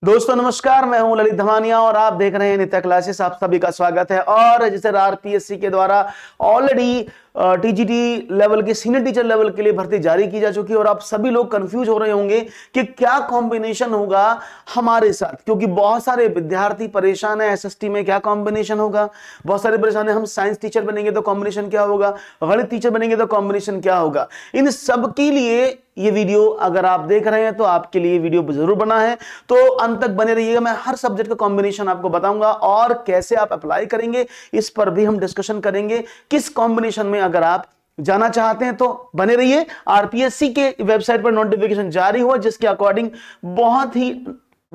दोस्तों नमस्कार, मैं हूं ललित धमानिया और आप देख रहे हैं नित्य क्लासेस। आप सभी का स्वागत है। और जैसे आरपीएससी के द्वारा ऑलरेडी टीजीटी लेवल के सीनियर टीचर लेवल के लिए भर्ती जारी की जा चुकी है और आप सभी लोग कंफ्यूज हो रहे होंगे कि क्या कॉम्बिनेशन होगा हमारे साथ, क्योंकि बहुत सारे विद्यार्थी परेशान है एसएसटी में क्या कॉम्बिनेशन होगा। बहुत सारे परेशान है, हम साइंस टीचर बनेंगे तो कॉम्बिनेशन क्या होगा, गणित टीचर बनेंगे तो कॉम्बिनेशन क्या होगा। इन सब के लिए ये वीडियो अगर आप देख रहे हैं तो आपके लिए वीडियो जरूर बना है, तो अंत तक बने रहिएगा। मैं हर सब्जेक्ट का कॉम्बिनेशन आपको बताऊंगा और कैसे आप अप्लाई करेंगे इस पर भी हम डिस्कशन करेंगे। किस कॉम्बिनेशन में अगर आप जाना चाहते हैं तो बने रहिए। आरपीएससी के वेबसाइट पर नोटिफिकेशन जारी हुआ जिसके अकॉर्डिंग बहुत ही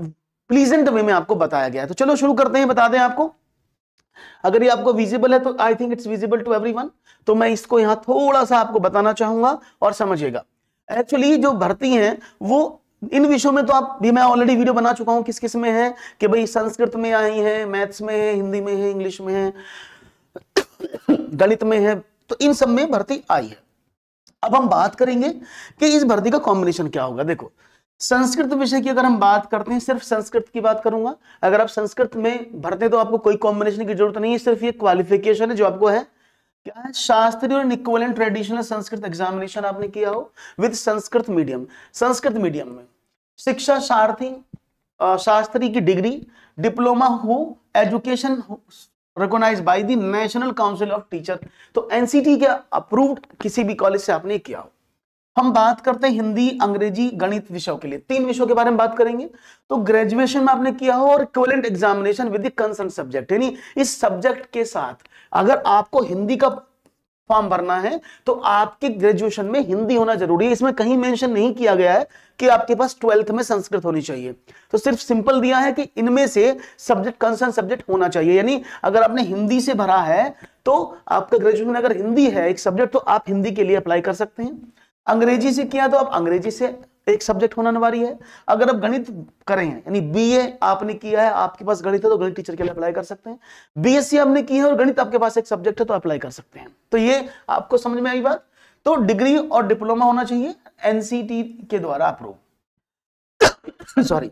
प्लीजेंट वे में आपको बताया गया है। तो चलो शुरू करते हैं। बता दें आपको, अगर ये आपको विजिबल है तो I think it's visible to everyone, तो मैं इसको यहां थोड़ा सा आपको बताना चाहूंगा और समझिएगा। एक्चुअली जो भर्ती है वो इन विषयों में तो आप भी मैं ऑलरेडी वीडियो बना चुका हूं किस किस में है कि भाई संस्कृत में आई है, मैथ्स में है, हिंदी में है, इंग्लिश में है, गणित में है, तो इन सब में भर्ती आई है। अब हम बात करेंगे कि इस भर्ती का कॉम्बिनेशन क्या होगा। देखो, संस्कृत विषय की अगर हम बात करते हैं, सिर्फ संस्कृत की बात करूंगा। अगर आप संस्कृत में भरते हैं तो आपको कोई कॉम्बिनेशन की जरूरत नहीं है, सिर्फ ये क्वालिफिकेशन है जो आपको है क्या है, शास्त्रीय और इक्विवेलेंट ट्रेडिशनल संस्कृत एग्जामिनेशन आपने किया हो with Sanskrit medium. Sanskrit medium में शिक्षा शास्त्री की डिग्री, डिप्लोमा हो, education recognised by the national council of teacher, तो एनसीटी के अप्रूव्ड किसी भी कॉलेज से आपने किया हो। हम बात करते हैं हिंदी, अंग्रेजी, गणित विषयों के लिए, 3 विषयों के बारे में बात करेंगे। तो ग्रेजुएशन में आपने किया हो और equivalent examination with the concern subject, यानी इस सब्जेक्ट के साथ अगर आपको हिंदी का फॉर्म भरना है तो आपके ग्रेजुएशन में हिंदी होना जरूरी है। इसमें कहीं मेंशन नहीं किया गया है कि आपके पास 12th में संस्कृत होनी चाहिए, तो सिर्फ सिंपल दिया है कि इनमें से सब्जेक्ट कंसर्न सब्जेक्ट होना चाहिए। यानी अगर आपने हिंदी से भरा है तो आपका ग्रेजुएशन अगर हिंदी है एक सब्जेक्ट तो आप हिंदी के लिए अप्लाई कर सकते हैं। अंग्रेजी से किया तो आप अंग्रेजी से एक सब्जेक्ट होना अनिवार्य है। अगर आप गणित करें यानी बीए आपने किया है, आपके पास गणित है तो गणित टीचर के लिए अप्लाई कर सकते हैं। बीएससी आपने की है और गणित आपके पास एक सब्जेक्ट है तो अप्लाई कर सकते हैं। तो ये आपको समझ में आई बात। तो डिग्री और डिप्लोमा होना चाहिए एनसीटी के द्वारा अप्रूव। सॉरी,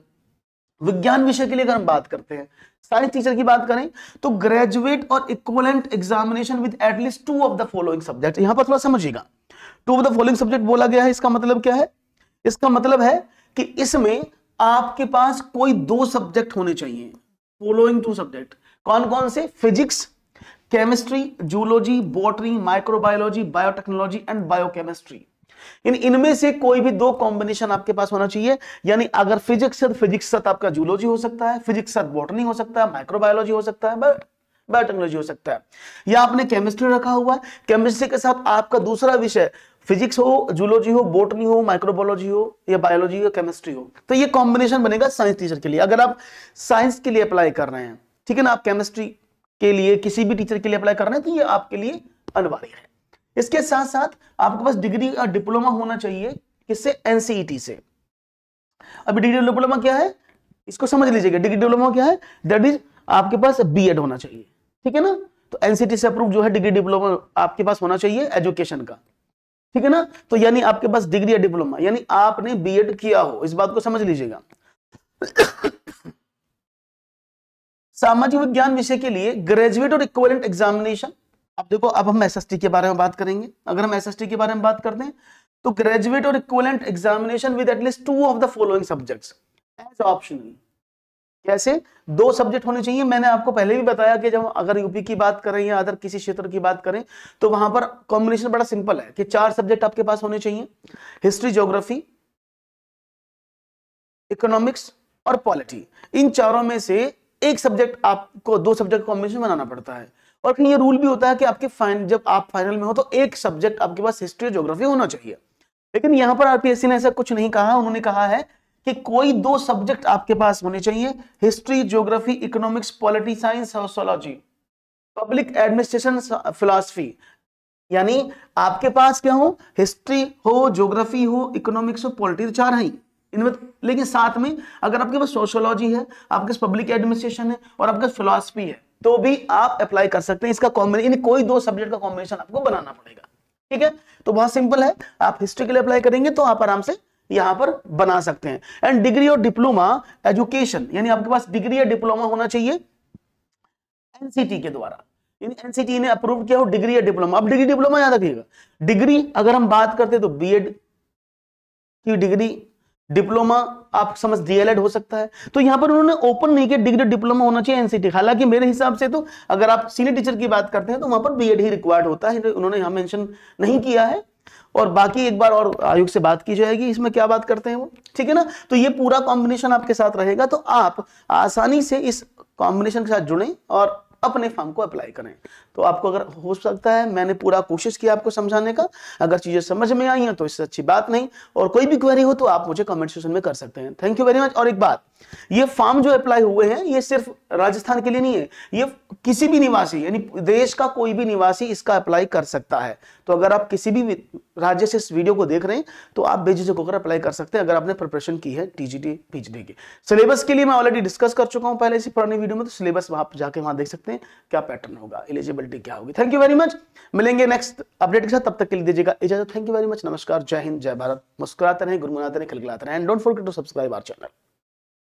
विज्ञान विषय के लिए अगर हम बात करते हैं, साइंस टीचर की बात करें तो ग्रेजुएट और equivalent examination with at least 2 of the following subject. यहां पर थोड़ा समझिएगा, 2 ऑफ द फॉलोइंग सब्जेक्ट बोला गया है। इसका मतलब क्या है? इसका मतलब है कि इसमें आपके पास कोई 2 सब्जेक्ट होने चाहिए। फॉलोइंग 2 सब्जेक्ट कौन कौन से? Physics, chemistry, zoology, botany, microbiology, biotechnology and biochemistry. इनमें से कोई भी 2 कॉम्बिनेशन आपके पास होना चाहिए। यानी अगर फिजिक्स है तो फिजिक्स साथ आपका जूलॉजी हो सकता है, फिजिक्स साथ बॉटनी हो सकता है, माइक्रोबायोलॉजी हो सकता है, बायोटेक्नोलॉजी हो सकता है, या आपने केमिस्ट्री रखा हुआ है, केमिस्ट्री के साथ आपका दूसरा विषय फिजिक्स हो, जूलॉजी हो, बॉटनी हो, माइक्रोबायोलॉजी हो, या बायोलॉजी या केमिस्ट्री हो, तो ये कॉम्बिनेशन बनेगा साइंस टीचर के लिए। अगर आप साइंस के लिए अप्लाई कर रहे हैं, ठीक है ना, आप केमिस्ट्री के लिए किसी भी टीचर के लिए अप्लाई कर रहे हैं तो ये आपके लिए अनिवार्य है। इसके साथ साथ आपके पास डिग्री और डिप्लोमा होना चाहिए, किससे? एनसीईटी से। अभी डिग्री डिप्लोमा क्या है इसको समझ लीजिएगा। डिग्री डिप्लोमा क्या है? दैट इज आपके पास बीएड होना चाहिए, ठीक है ना। तो एनसीईटी से अप्रूव जो है डिग्री डिप्लोमा आपके पास होना चाहिए एजुकेशन का, ठीक है ना। तो यानी आपके पास डिग्री या डिप्लोमा यानी आपने बीएड किया हो, इस बात को समझ लीजिएगा। सामाजिक विज्ञान विषय के लिए ग्रेजुएट और इक्विवेलेंट एग्जामिनेशन। अब देखो, अब हम एसएसटी के बारे में बात करेंगे। अगर हम एसएसटी के बारे में बात करते हैं तो ग्रेजुएट और equivalent examination with at least 2 of the following subjects as optional. कैसे? 2 सब्जेक्ट होने चाहिए। मैंने आपको पहले भी बताया कि जब अगर यूपी की बात करें या अदर किसी क्षेत्र की बात करें तो वहां पर कॉम्बिनेशन बड़ा सिंपल है कि 4 सब्जेक्ट आपके पास होने चाहिए, हिस्ट्री, ज्योग्राफी, इकोनॉमिक्स और पॉलिटी। इन चारों में से एक सब्जेक्ट आपको 2 सब्जेक्ट कॉम्बिनेशन बनाना पड़ता है। और कहीं ये रूल भी होता है कि आपके जब आप फाइनल में हो तो एक सब्जेक्ट आपके पास हिस्ट्री, ज्योग्राफी होना चाहिए। लेकिन यहां पर आरपीएससी ने ऐसा कुछ नहीं कहा। उन्होंने कहा है कि कोई 2 सब्जेक्ट आपके पास होने चाहिए, history, geography, economics, polity science, sociology, public administration, philosophy. यानी आपके पास क्या हो? हिस्ट्री हो, ज्योग्राफी हो, इकोनॉमिक्स हो, पॉलिटी, 4 है इनमें। लेकिन साथ में अगर आपके पास सोशियोलॉजी है, आपके पास पब्लिक एडमिनिस्ट्रेशन है और आपके पास फिलॉसफी है तो भी आप अप्लाई कर सकते हैं। इसका कॉम्बिनेशन, कोई 2 सब्जेक्ट का कॉम्बिनेशन आपको बनाना पड़ेगा, ठीक है। तो बहुत सिंपल है, आप हिस्ट्री के लिए अप्लाई करेंगे तो आप आराम से यहां पर बना सकते हैं। एंड डिग्री और डिप्लोमा एजुकेशन, यानी आपके पास डिग्री या डिप्लोमा होना चाहिए एनसीटी के द्वारा, एनसीटी ने अप्रूव किया हो डिग्री या डिप्लोमा। अब डिग्री डिप्लोमा याद रखिएगा, डिग्री अगर हम बात करते हैं तो बीएड की डिग्री, डिप्लोमा आप समझ डीएलएड हो सकता है। तो यहां पर उन्होंने ओपन नहीं किया डिग्री डिप्लोमा होना चाहिए एनसीटी। हालांकि मेरे हिसाब से तो अगर आप सीनियर टीचर की बात करते हैं तो वहां पर बीएड ही रिक्वायर्ड होता है, उन्होंने यहां मेंशन नहीं किया है। और बाकी एक बार और आयोग से बात की जाएगी इसमें क्या बात करते हैं वो, ठीक है ना। तो ये पूरा कॉम्बिनेशन आपके साथ रहेगा, तो आप आसानी से इस कॉम्बिनेशन के साथ जुड़ें और अपने फॉर्म को अप्लाई करें। तो आपको अगर हो सकता है, मैंने पूरा कोशिश किया आपको समझाने का, अगर चीजें समझ में आई हैं तो इससे अच्छी बात नहीं, और कोई भी क्वेरी हो तो आप मुझे कमेंट सेक्शन में कर सकते हैं। Thank you very much. और एक बात, ये फॉर्म जो अप्लाई हुए हैं ये सिर्फ राजस्थान के लिए नहीं है, ये किसी भी निवासी यानी देश का कोई भी निवासी इसका अप्लाई कर सकता है। तो अगर आप किसी भी राज्य से इस वीडियो को देख रहे हैं तो आप बेझिझक होकर अप्लाई कर सकते हैं अगर आपने प्रिपरेशन की है टीजीटी पीएचडी की। सिलेबस के लिए मैं ऑलरेडी डिस्कस कर चुका हूं पहले इसी पुरानी वीडियो में, तो सिलेबस आप जाके वहां देख सकते हैं क्या पैटर्न होगा, एलिजिबिलिटी क्या होगी। थैंक यू वेरी मच, मिलेंगे नेक्स्ट अपडेट के साथ, तब तक के लिए दीजिएगा इजाजत। थैंक यू वेरी मच, नमस्कार, जय हिंद, जय भारत। मुस्कुराते रहें, गुनगुनाते रहें, खिलखिलाते रहें, and don't forget to subscribe our channel.